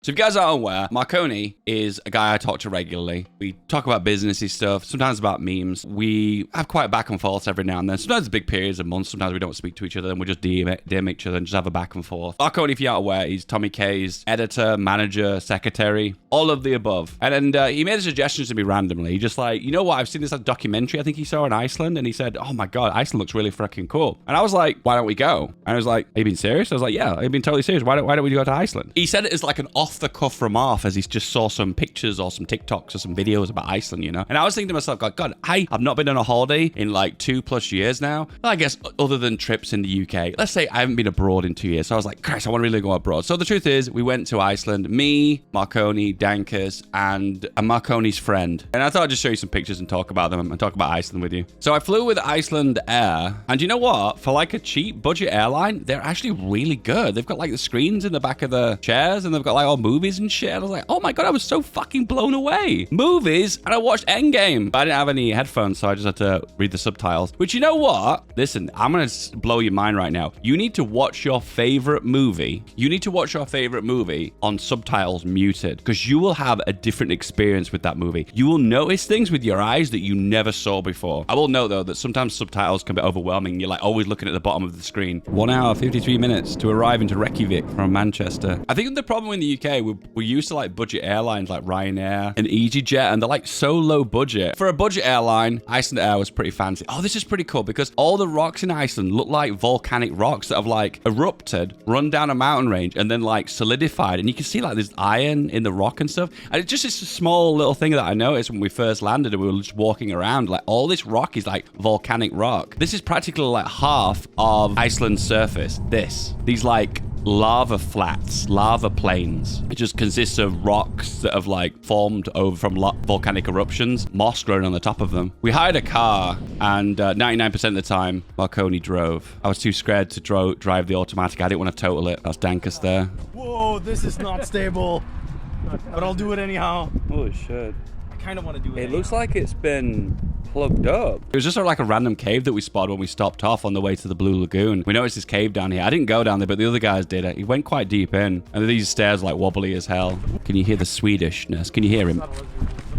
So if you guys aren't aware, Marconi is a guy I talk to regularly. We talk about businessy stuff, sometimes about memes. We have quite back and forth every now and then. Sometimes big periods of months. Sometimes we don't speak to each other and we just DM each other and just have a back and forth. Marconi, if you aren't aware, he's Tommy K's editor, manager, secretary, all of the above. And he made suggestions to me randomly. He just like, you know what? I've seen this documentary I think he saw in Iceland, and he said, oh my God, Iceland looks really freaking cool. And I was like, why don't we go? And I was like, are you being serious? I was like, yeah, I've been totally serious. Why don't we go to Iceland? He said it as like an off the cuff remark as he just saw some pictures or some TikToks or some videos about Iceland, you know? And I was thinking to myself, God, I have not been on a holiday in like 2+ years now. Well, I guess other than trips in the UK. Let's say I haven't been abroad in 2 years. So I was like, Christ, I want to really go abroad. So the truth is, we went to Iceland, me, Marconi, Dankus, and Marconi's friend. And I thought I'd just show you some pictures and talk about them and talk about Iceland with you. So I flew with Iceland Air, and you know what? For like a cheap budget airline, they're actually really good. They've got like the screens in the back of the chairs, and they've got like all movies and shit. I was like, oh my God, I was so fucking blown away. Movies, and I watched Endgame. But I didn't have any headphones, so I just had to read the subtitles. Which, you know what? Listen, I'm gonna blow your mind right now. You need to watch your favorite movie. You need to watch your favorite movie on subtitles muted, because you will have a different experience with that movie. You will notice things with your eyes that you never saw before. I will note though that sometimes subtitles can be overwhelming. You're like always looking at the bottom of the screen. 1 hour, 53 minutes to arrive into Reykjavik from Manchester. I think the problem in the UK, we're used to like budget airlines like Ryanair and EasyJet, and they're like so low budget. For a budget airline, Iceland Air was pretty fancy. Oh, this is pretty cool because all the rocks in Iceland look like volcanic rocks that have like erupted, run down a mountain range, and then like solidified. And you can see like there's iron in the rock and stuff. And it's a small little thing that I noticed when we first landed and we were just walking around. Like all this rock is like volcanic rock. This is practically like half of Iceland's surface. These like lava flats, lava plains. It just consists of rocks that have like formed over from volcanic eruptions, moss growing on the top of them. We hired a car, and 99% of the time, Marconi drove. I was too scared to drive the automatic. I didn't want to total it. That's Dankus there. Whoa, this is not stable, but I'll do it anyhow. Holy shit. I kind of want to do it It looks like it's been plugged up. It was just like a random cave that we spotted when we stopped off on the way to the Blue Lagoon. We noticed this cave down here. I didn't go down there, but the other guys did it. He went quite deep in, and these stairs are like wobbly as hell. Can you hear the Swedishness? Can you hear him?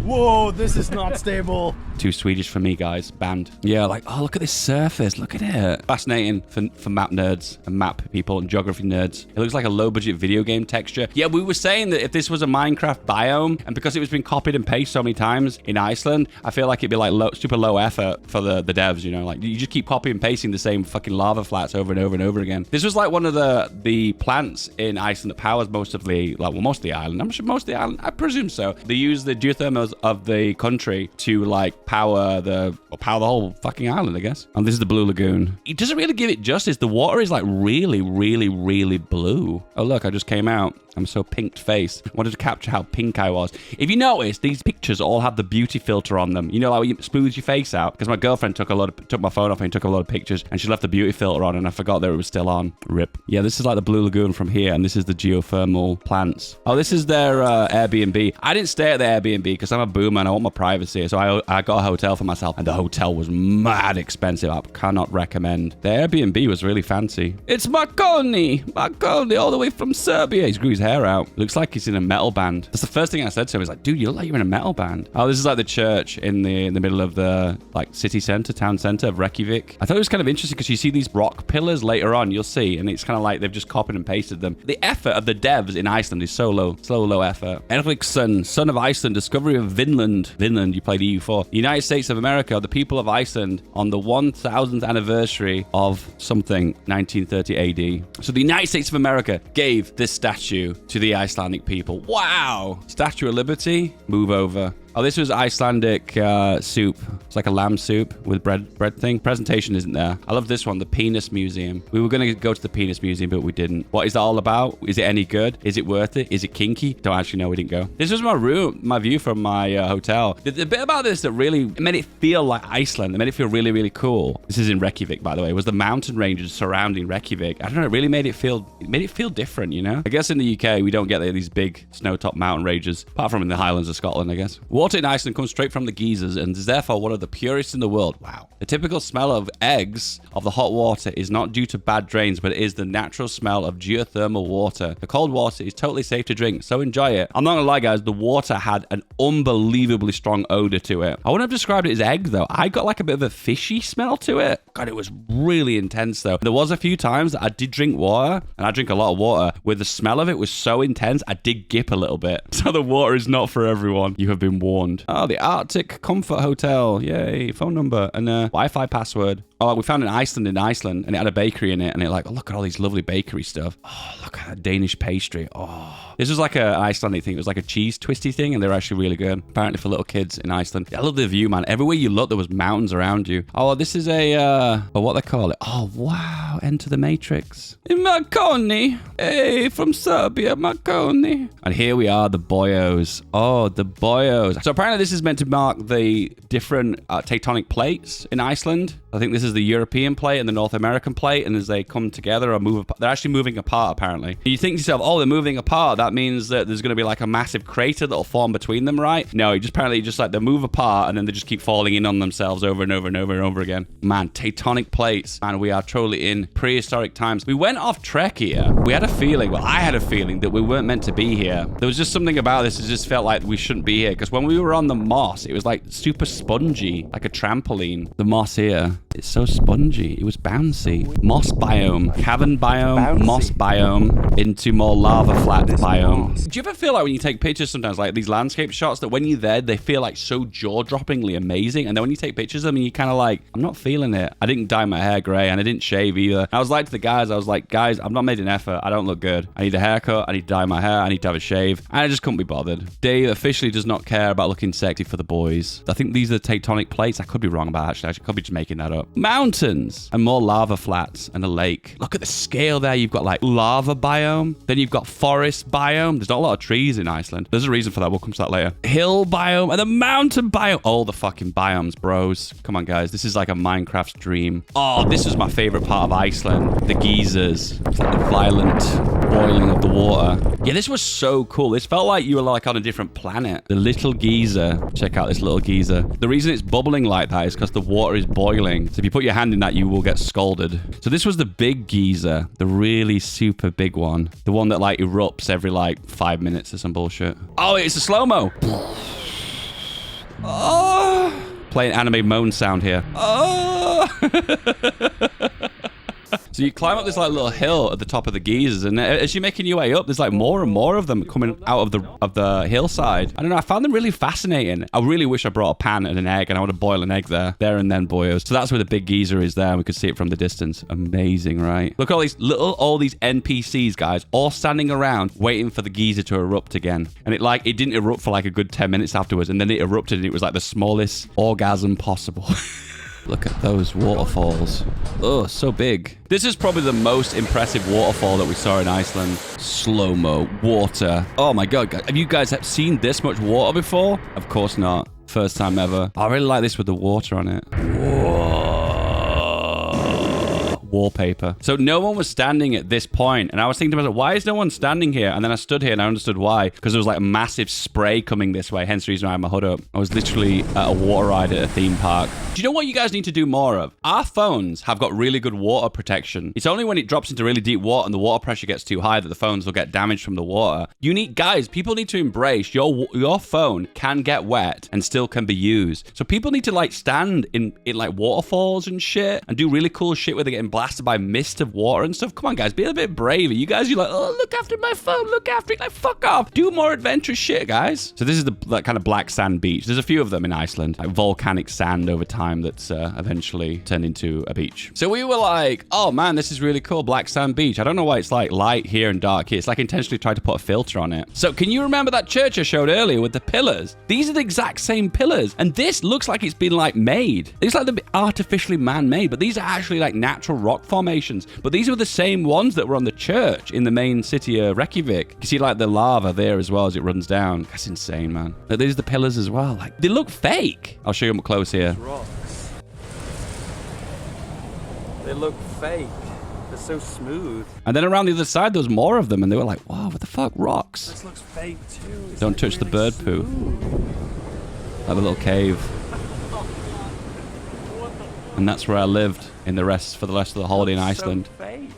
Whoa, this is not stable. Too Swedish for me, guys. Banned. Yeah, like, oh, look at this surface. Look at it. Fascinating for map nerds and map people and geography nerds. It looks like a low-budget video game texture. Yeah, we were saying that if this was a Minecraft biome, and because it was being copied and pasted so many times in Iceland, I feel like it'd be like super low effort for the devs, you know? Like, you just keep copying and pasting the same fucking lava flats over and over and over again. This was like one of the plants in Iceland that powers most of the island. I'm sure most of the island. I presume so. They use the geothermals of the country to like power the whole fucking island, I guess. And this is the Blue Lagoon. It doesn't really give it justice. The water is like really, really, really blue. Oh look, I just came out. I'm so pinked face. I wanted to capture how pink I was. If you notice, these pictures all have the beauty filter on them. You know, like when you smooth your face out. Because my girlfriend took my phone off and took a lot of pictures, and she left the beauty filter on, and I forgot that it was still on. Rip. Yeah, this is like the Blue Lagoon from here, and this is the geothermal plants. Oh, this is their Airbnb. I didn't stay at the Airbnb because I'm a boomer and I want my privacy. So I got a hotel for myself, and the hotel was mad expensive. I cannot recommend. The Airbnb was really fancy. It's Marconi all the way from Serbia. He's grew his hair out. Looks like he's in a metal band. That's the first thing I said to him. He's like, dude, you look like you're in a metal band. Oh, this is like the church in the middle of the like city center, town center of Reykjavik. I thought it was kind of interesting because you see these rock pillars later on, you'll see, and it's kind of like they've just copied and pasted them. The effort of the devs in Iceland is so low effort. Ericsson, son of Iceland, discovery of Vinland. Vinland, you played EU4. United States of America, the people of Iceland on the 1000th anniversary of something, 1930 AD. So the United States of America gave this statue to the Icelandic people. Wow! Statue of Liberty, move over. Oh, this was Icelandic soup. It's like a lamb soup with bread thing. Presentation isn't there. I love this one, the Penis Museum. We were going to go to the Penis Museum, but we didn't. What is that all about? Is it any good? Is it worth it? Is it kinky? Don't actually know. We didn't go. This was my room, my view from my hotel. The bit about this that really made it feel like Iceland. It made it feel really, really cool. This is in Reykjavik, by the way. It was the mountain ranges surrounding Reykjavik. I don't know. It really made it feel different, you know? I guess in the UK, we don't get these big snow-top mountain ranges, apart from in the Highlands of Scotland, I guess. Water in Iceland comes straight from the geysers and is therefore one of the purest in the world. Wow. The typical smell of eggs of the hot water is not due to bad drains, but it is the natural smell of geothermal water. The cold water is totally safe to drink, so enjoy it. I'm not gonna lie, guys, the water had an unbelievably strong odor to it. I wouldn't have described it as egg, though. I got like a bit of a fishy smell to it. God, it was really intense, though. There was a few times that I did drink water, and I drink a lot of water, where the smell of it was so intense, I did gip a little bit. So the water is not for everyone. You have been warned. Oh, the Arctic Comfort Hotel. Yay. Phone number and Wi-Fi password. Oh, we found an Iceland in Iceland, and it had a bakery in it, and it like, oh, look at all these lovely bakery stuff. Oh, look at that Danish pastry. Oh, this was like an Icelandic thing. It was like a cheese twisty thing, and they're actually really good. Apparently for little kids in Iceland. I love the view, man. Everywhere you look, there was mountains around you. Oh, this is what they call it. Oh, wow. Enter the Matrix. In Marconi. Hey, from Serbia, Marconi. And here we are, the boyos. Oh, the boyos. So apparently this is meant to mark the different tectonic plates in Iceland. I think this is the European plate and the North American plate, and as they come together or move apart, they're actually moving apart, apparently. And you think to yourself, oh, they're moving apart. That means that there's going to be like a massive crater that'll form between them, right? No, it just apparently just like they move apart and then they just keep falling in on themselves over and over and over and over again. Man, tectonic plates. Man, we are truly in prehistoric times. We went off trek here. We had a feeling, well, I had a feeling that we weren't meant to be here. There was just something about this that just felt like we shouldn't be here, because when we were on the moss, it was like super spongy, like a trampoline. The moss here, it's so spongy. It was bouncy. Moss biome, cavern biome, bouncy. Moss biome, into more lava flat biome. Do you ever feel like when you take pictures sometimes, like these landscape shots, that when you're there, they feel like so jaw-droppingly amazing, and then when you take pictures of them, you're kind of like, I'm not feeling it. I didn't dye my hair gray, and I didn't shave either. I was like to the guys, I was like, guys, I've not made an effort. I don't look good. I need a haircut. I need to dye my hair. I need to have a shave. And I just couldn't be bothered. Dave officially does not care about looking sexy for the boys. I think these are the tectonic plates. I could be wrong about actually. I could be just making that up. Mountains and more lava flats and a lake. Look at the scale there. You've got like lava biome. Then you've got forest biome. There's not a lot of trees in Iceland. There's a reason for that. We'll come to that later. Hill biome and the mountain biome. All the fucking biomes, bros. Come on, guys. This is like a Minecraft's dream. Oh, this was my favorite part of Iceland. The geysers. It's like the violent boiling of the water. Yeah, this was so cool. This felt like you were like on a different planet. The little geyser. Check out this little geyser. The reason it's bubbling like that is because the water is boiling. So if you put your hand in that, you will get scalded. So this was the big geyser. The really super big one. The one that like erupts every like 5 minutes or some bullshit. Oh, it's a slow-mo. Oh. Play an anime moan sound here. Oh. So you climb up this like little hill at the top of the geysers, and as you're making your way up, there's like more and more of them coming out of the hillside. I don't know, I found them really fascinating. I really wish I brought a pan and an egg, and I would have boiled an egg there and then, boyos. So that's where the big geyser is there, and we could see it from the distance. Amazing, right? Look at all these NPCs, guys, all standing around waiting for the geyser to erupt again. And it didn't erupt for like a good 10 minutes afterwards, and then it erupted, and it was like the smallest orgasm possible. Look at those waterfalls. Oh, so big. This is probably the most impressive waterfall that we saw in Iceland. Slow-mo, water. Oh my God, have you guys seen this much water before? Of course not. First time ever. I really like this with the water on it. Whoa. Wallpaper. So no one was standing at this point, and I was thinking to myself, why is no one standing here? And then I stood here and I understood why, because there was like a massive spray coming this way, hence the reason I had my hood up. I was literally at a water ride at a theme park. Do you know what you guys need to do more of? Our phones have got really good water protection. It's only when it drops into really deep water and the water pressure gets too high that the phones will get damaged from the water. People need to embrace your phone can get wet and still can be used. So people need to like stand in like waterfalls and shit and do really cool shit where they're getting blasted by mist of water and stuff. Come on, guys, be a bit braver. You guys, you're like, oh, look after my phone, look after it. Like, fuck off. Do more adventurous shit, guys. So this is the kind of black sand beach. There's a few of them in Iceland, like volcanic sand over time that's eventually turned into a beach. So we were like, oh man, this is really cool, black sand beach. I don't know why it's like light here and dark here. It's like intentionally tried to put a filter on it. So can you remember that church I showed earlier with the pillars? These are the exact same pillars, and this looks like it's been like made. It's like they're artificially man-made, but these are actually like natural rock formations. But these were the same ones that were on the church in the main city of Reykjavik. You see like the lava there as well as it runs down. That's insane, man. Like, these are the pillars as well. Like, they look fake. I'll show you them up close here. Rocks. They look fake. They're so smooth. And then around the other side, there was more of them, and they were like, wow, what the fuck? Rocks. This looks fake too. It's Don't like touch really the bird smooth. poo. Like the little cave. And that's where I lived for the rest of the holiday in Iceland. So fake.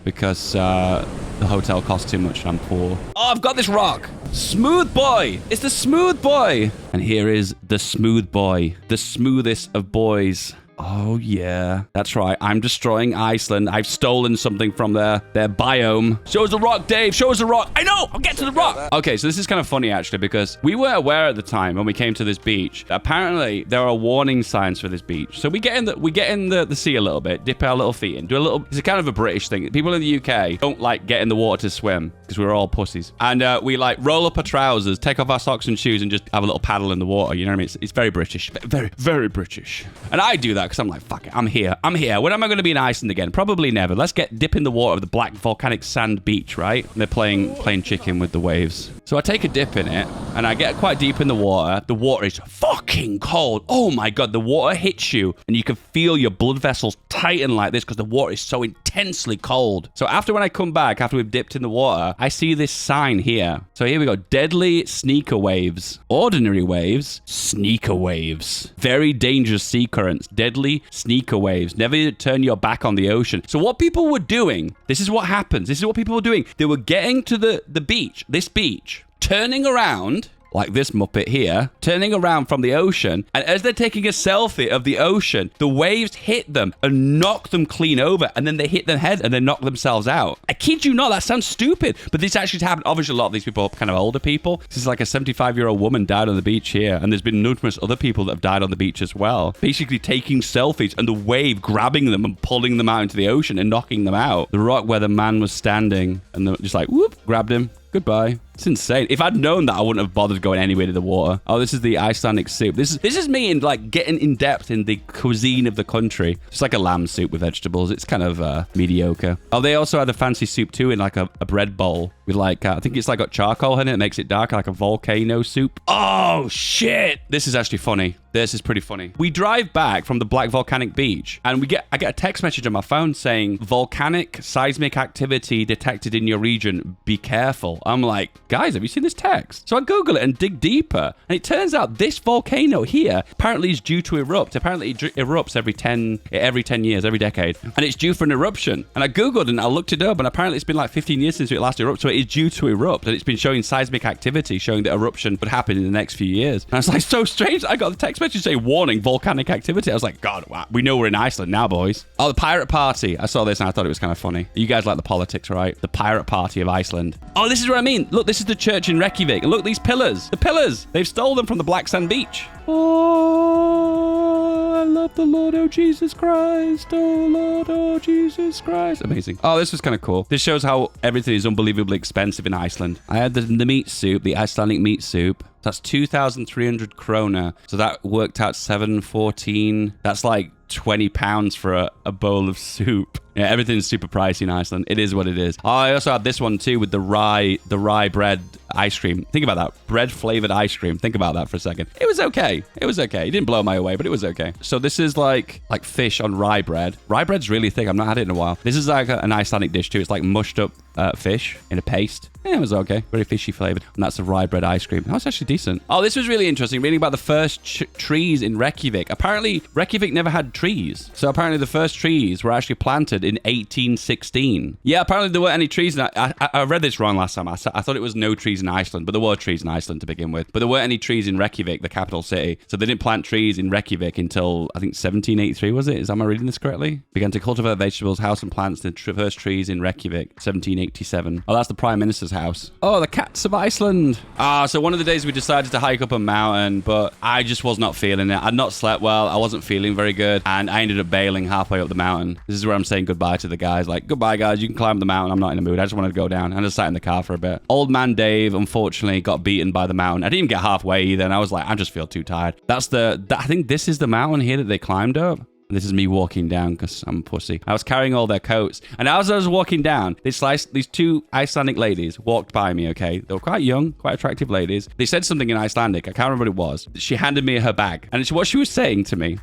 Because the hotel costs too much and I'm poor. Oh, I've got this rock. Smooth boy. It's the smooth boy. And here is the smooth boy. The smoothest of boys. Oh, yeah. That's right. I'm destroying Iceland. I've stolen something from their biome. Show us the rock, Dave. Show us the rock. I know. I'll get to the rock. Okay, so this is kind of funny, actually, because we were aware at the time when we came to this beach. Apparently, there are warning signs for this beach. So we get in the sea a little bit, dip our little feet in, do a little... It's a kind of a British thing. People in the UK don't like get in the water to swim because we're all pussies. And we like roll up our trousers, take off our socks and shoes and just have a little paddle in the water. You know what I mean? It's very British. Very, very British. And I do that because I'm like, fuck it, I'm here. When am I going to be in Iceland again? Probably never. Let's dip in the water of the black volcanic sand beach, right? And they're playing chicken with the waves. So I take a dip in it, and I get quite deep in the water. The water is fucking cold. Oh my God, the water hits you, and you can feel your blood vessels tighten like this because the water is so intensely cold. So when I come back, after we've dipped in the water, I see this sign here. So here we go. Deadly sneaker waves. Ordinary waves. Sneaker waves. Very dangerous sea currents. Deadly sneaker waves. Never turn your back on the ocean. So what people were doing, this is what happens. This is what people were doing. They were getting to the beach, this beach, turning around like this Muppet here, turning around from the ocean, and as they're taking a selfie of the ocean, the waves hit them and knock them clean over, and then they hit their head and they knock themselves out. I kid you not, that sounds stupid, but this actually happened. Obviously, a lot of these people are kind of older people. This is like a 75-year-old woman died on the beach here, and there's been numerous other people that have died on the beach as well, basically taking selfies and the wave grabbing them and pulling them out into the ocean and knocking them out. The rock where the man was standing, and just like, whoop, grabbed him. Goodbye. It's insane. If I'd known that, I wouldn't have bothered going anywhere to the water. Oh, this is the Icelandic soup. This is me in like getting in depth in the cuisine of the country. It's like a lamb soup with vegetables. It's kind of mediocre. Oh, they also had a fancy soup too in like a bread bowl with like, I think it's like got charcoal in it. It makes it dark, like a volcano soup. Oh, shit. This is actually funny. This is pretty funny. We drive back from the black volcanic beach and I get a text message on my phone saying volcanic seismic activity detected in your region. Be careful. I'm like, guys, have you seen this text? So I Google it and dig deeper. And it turns out this volcano here apparently is due to erupt. Apparently it erupts every 10 years, every decade. And it's due for an eruption. And I Googled and I looked it up and apparently it's been like 15 years since it last erupted. So it is due to erupt. And it's been showing seismic activity, showing that eruption would happen in the next few years. And I was like, so strange. I got the text message saying, warning, volcanic activity. I was like, God, wow, we know we're in Iceland now, boys. Oh, the pirate party. I saw this and I thought it was kind of funny. You guys like the politics, right? The pirate party of Iceland. Oh, this is what I mean. Look, this is the church in Reykjavik. And look, these pillars. The pillars. They've stolen them from the black sand beach. Oh, I love the Lord, oh Jesus Christ. Oh, Lord, oh Jesus Christ. Amazing. Oh, this was kind of cool. This shows how everything is unbelievably expensive in Iceland. I had the meat soup, the Icelandic meat soup. That's 2,300 krona. So that worked out 714. That's like 20 pounds for a bowl of soup. Yeah, everything's super pricey in Iceland. It is what it is. Oh, I also had this one too with the rye bread ice cream. Think about that. Bread flavored ice cream. Think about that for a second. It was okay. It was okay. It didn't blow my away, but it was okay. So this is like fish on rye bread. Rye bread's really thick. I've not had it in a while. This is like an Icelandic dish too. It's like mushed up fish in a paste. Yeah, it was okay. Very fishy flavored. And that's the rye bread ice cream. That was actually decent. Oh, this was really interesting. Reading about the first trees in Reykjavik. Apparently, Reykjavik never had trees. So apparently the first trees were actually planted in 1816. Yeah, apparently there weren't any trees. I read this wrong last time. I thought it was no trees in Iceland, but there were trees in Iceland to begin with. But there weren't any trees in Reykjavik, the capital city. So they didn't plant trees in Reykjavik until, I think, 1783, was it? Am I reading this correctly? Began to cultivate vegetables, house and plants, and traverse trees in Reykjavik, 1787. Oh, that's the Prime Minister's house. Oh, the cats of Iceland. So one of the days we decided to hike up a mountain, but I just was not feeling it. I'd not slept well. I wasn't feeling very good. And I ended up bailing halfway up the mountain. This is where I'm saying goodbye to the guys. Like, goodbye, guys. You can climb the mountain. I'm not in the mood. I just wanted to go down. And I just sat in the car for a bit. Old man Dave, unfortunately, got beaten by the mountain. I didn't even get halfway either. And I was like, I just feel too tired. I think this is the mountain here that they climbed up. And this is me walking down because I'm a pussy. I was carrying all their coats. And as I was walking down, these two Icelandic ladies walked by me, okay? They were quite young, quite attractive ladies. They said something in Icelandic. I can't remember what it was. She handed me her bag. And what she was saying to me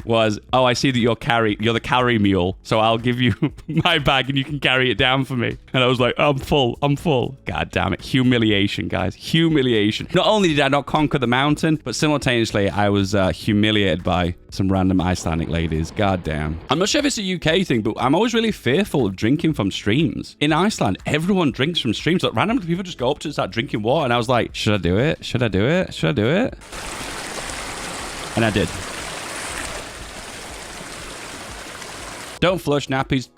was, oh, I see that you're the carry mule. So I'll give you my bag and you can carry it down for me. And I was like, I'm full. God damn it. Humiliation, guys. Humiliation. Not only did I not conquer the mountain, but simultaneously I was humiliated by some random Icelandic ladies. God damn. I'm not sure if it's a UK thing, but I'm always really fearful of drinking from streams. In Iceland, everyone drinks from streams. Like, randomly people just go up to and start drinking water. And I was like, should I do it? Should I do it? Should I do it? And I did. Don't flush nappies,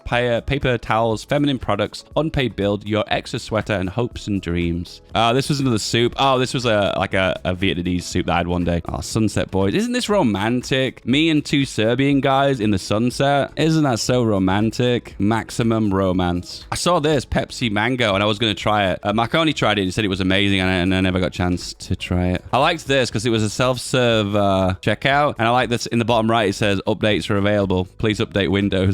paper towels, feminine products, unpaid bill, your ex's sweater, and hopes and dreams. This was another soup. Oh, this was a Vietnamese soup that I had one day. Oh, sunset boys. Isn't this romantic? Me and two Serbian guys in the sunset. Isn't that so romantic? Maximum romance. I saw this Pepsi Mango and I was going to try it. Marconi tried it and said it was amazing and I never got a chance to try it. I liked this because it was a self-serve checkout. And I like this in the bottom right. It says updates are available. Please update Windows.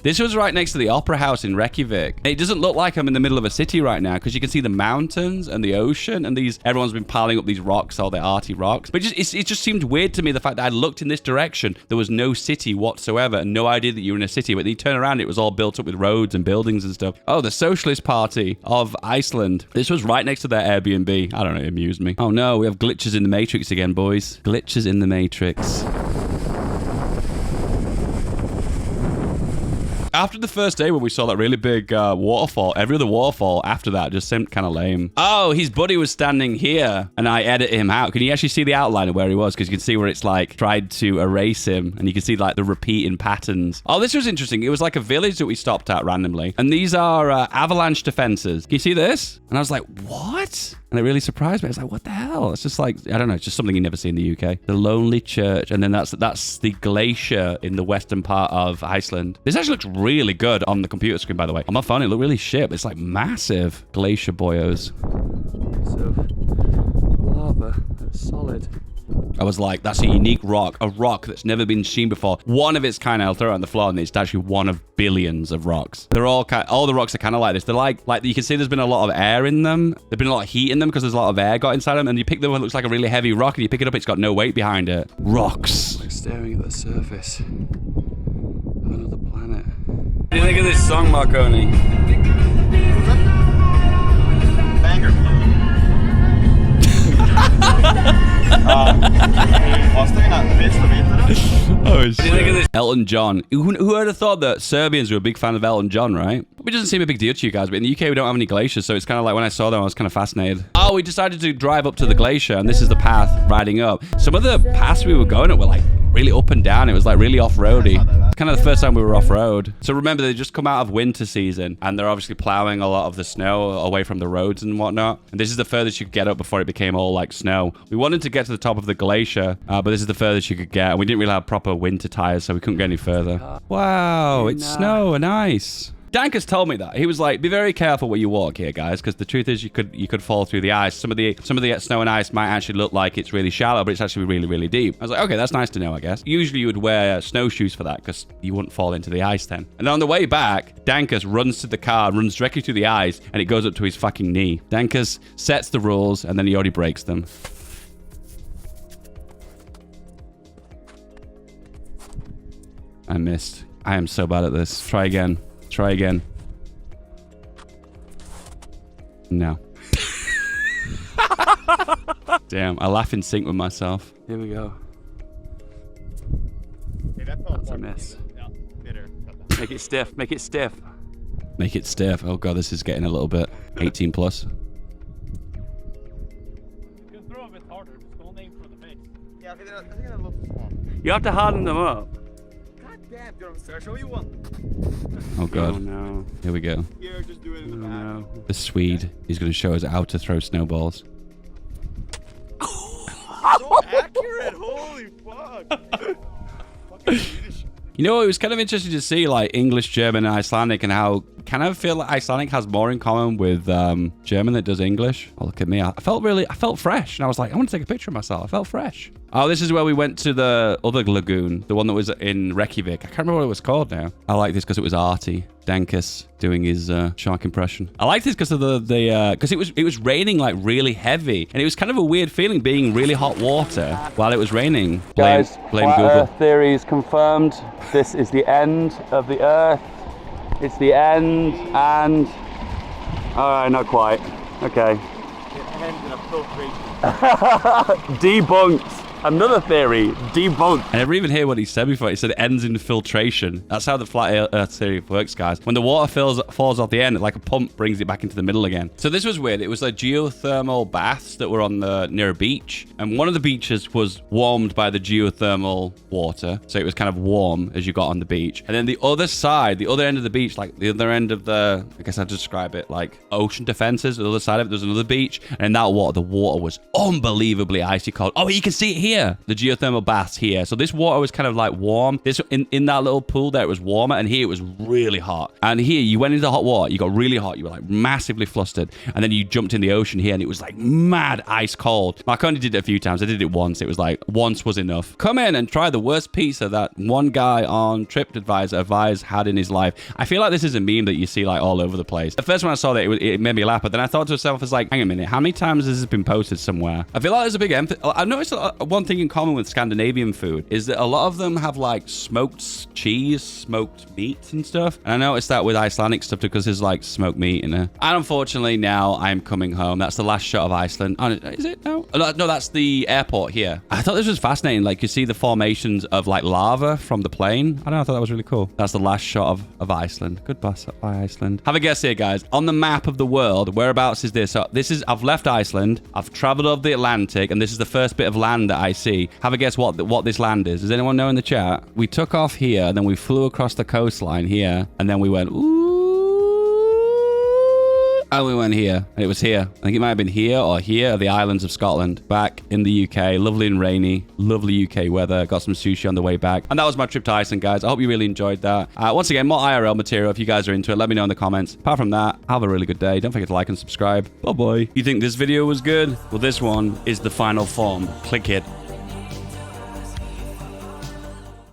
This was right next to the Opera House in Reykjavik. It doesn't look like I'm in the middle of a city right now because you can see the mountains and the ocean and everyone's been piling up these rocks, all the arty rocks. But it just seemed weird to me, the fact that I looked in this direction, there was no city whatsoever and no idea that you were in a city. But then you turn around, it was all built up with roads and buildings and stuff. Oh, the Socialist Party of Iceland. This was right next to their Airbnb. I don't know, it amused me. Oh no, we have glitches in the Matrix again, boys. Glitches in the Matrix. After the first day when we saw that really big waterfall, every other waterfall after that just seemed kind of lame. Oh, his buddy was standing here and I edited him out. Can you actually see the outline of where he was? Because you can see where it's like tried to erase him and you can see like the repeating patterns. Oh, this was interesting. It was like a village that we stopped at randomly. And these are avalanche defenses. Can you see this? And I was like, what? And it really surprised me. I was like, what the hell? It's just like, I don't know. It's just something you never see in the UK. The Lonely Church. And then that's the glacier in the western part of Iceland. This actually looks really good on the computer screen, by the way. On my phone, it looked really shit. But it's like massive glacier boyos. Lava. That's solid. I was like, that's a unique rock. A rock that's never been seen before. One of its kind. I'll throw it on the floor and it's actually one of billions of rocks. They're all the rocks are kind of like this. They're like you can see there's been a lot of air in them. There's been a lot of heat in them because there's a lot of air got inside them. And you pick the one that looks like a really heavy rock and you pick it up, it's got no weight behind it. Rocks. Like staring at the surface of another planet. What do you think of this song, Marconi? Banger. Oh, shit. Elton John. Who would have thought that Serbians were a big fan of Elton John, right? It doesn't seem a big deal to you guys, but in the UK we don't have any glaciers, so it's kind of like when I saw them, I was kind of fascinated. Oh, we decided to drive up to the glacier, and this is the path riding up. Some of the paths we were going at were like really up and down. It was like really off-roady. Kind of the first time we were off-road. So remember, they just come out of winter season, and they're obviously plowing a lot of the snow away from the roads and whatnot. And this is the furthest you could get up before it became all like snow. We wanted to get to the top of the glacier, but this is the furthest you could get. And we didn't really have proper winter tires, so we couldn't get any further. Wow, it's snow and ice. Dankus told me that. He was like, be very careful where you walk here, guys, because the truth is you could fall through the ice. Some of the snow and ice might actually look like it's really shallow, but it's actually really, really deep. I was like, okay, that's nice to know, I guess. Usually you would wear snowshoes for that because you wouldn't fall into the ice then. And on the way back, Dankus runs to the car, runs directly through the ice, and it goes up to his fucking knee. Dankus sets the rules, and then he already breaks them. I missed. I am so bad at this. Try again. Try again. No. Damn, I laugh in sync with myself. Here we go. That's a miss. Make it stiff. Make it stiff. Make it stiff. Oh god, this is getting a little bit 18 plus. You can throw a bit harder. Just don't aim for the base. Yeah, I think that looks small. You have to harden them up. Damn, dude, I'll show you one. Oh god. Oh no. Here we go. Here, just do it in the back. No. The Swede is going to show us how to throw snowballs. So accurate, holy fuck. Fucking Swedish. You know, it was kind of interesting to see like English, German, and Icelandic and how kind of feel like Icelandic has more in common with German than it does English. Oh, look at me. I felt fresh. And I was like, I want to take a picture of myself. I felt fresh. Oh, this is where we went to the other lagoon, the one that was in Reykjavik. I can't remember what it was called now. I like this because it was arty. Dankus doing his shark impression. I liked this because of because it was raining like really heavy, and it was kind of a weird feeling being really hot water while it was raining. Blame flat Google. Earth theory is confirmed. This is the end of the Earth. It's the end, and not quite. Okay. It ends in a filtration. Debunked. Another theory, debunked. I never even hear what he said before. He said it ends in filtration. That's how the flat Earth theory works, guys. When the water falls off the end, like a pump brings it back into the middle again. So this was weird. It was like geothermal baths that were on near a beach. And one of the beaches was warmed by the geothermal water. So it was kind of warm as you got on the beach. And then the other side, the other end of the beach, like the other end of I guess I'd describe it like ocean defenses. The other side of it, there's another beach. And in that water, the water was unbelievably icy cold. Oh, you can see it here. The geothermal baths here. So this water was kind of like warm. This in that little pool there, it was warmer, and here it was really hot. And here you went into the hot water, you got really hot, you were like massively flustered, and then you jumped in the ocean here, and it was like mad ice cold. I only did it a few times. I did it once. It was like once was enough. Come in and try the worst pizza that one guy on TripAdvisor had in his life. I feel like this is a meme that you see like all over the place. The first one I saw that it made me laugh, but then I thought to myself, it's like, hang a minute, how many times has this been posted somewhere? I feel like there's a big emphasis. I've noticed one thing in common with Scandinavian food is that a lot of them have like smoked cheese, smoked meat and stuff. And I noticed that with Icelandic stuff too, because there's like smoked meat in it. And unfortunately now I'm coming home. That's the last shot of Iceland. Oh, is it? No, that's the airport here. I thought this was fascinating. Like you see the formations of like lava from the plane. I thought that was really cool. That's the last shot of Iceland. Goodbye, Iceland. Have a guess here, guys. On the map of the world, whereabouts is this? So I've left Iceland. I've traveled over the Atlantic, and this is the first bit of land that I see. Have a guess what this land is. Does anyone know in the chat? We took off here, and then we flew across the coastline here, and then we went, ooh, and we went here, and it was here. I think it might have been here or here, the islands of Scotland, back in the UK. Lovely and rainy, lovely UK weather. Got some sushi on the way back, and that was my trip to Iceland, guys. I hope you really enjoyed that. Once again, more IRL material. If you guys are into it, let me know in the comments. Apart from that, have a really good day. Don't forget to like and subscribe. Bye bye. You think this video was good? Well, this one is the final form. Click it.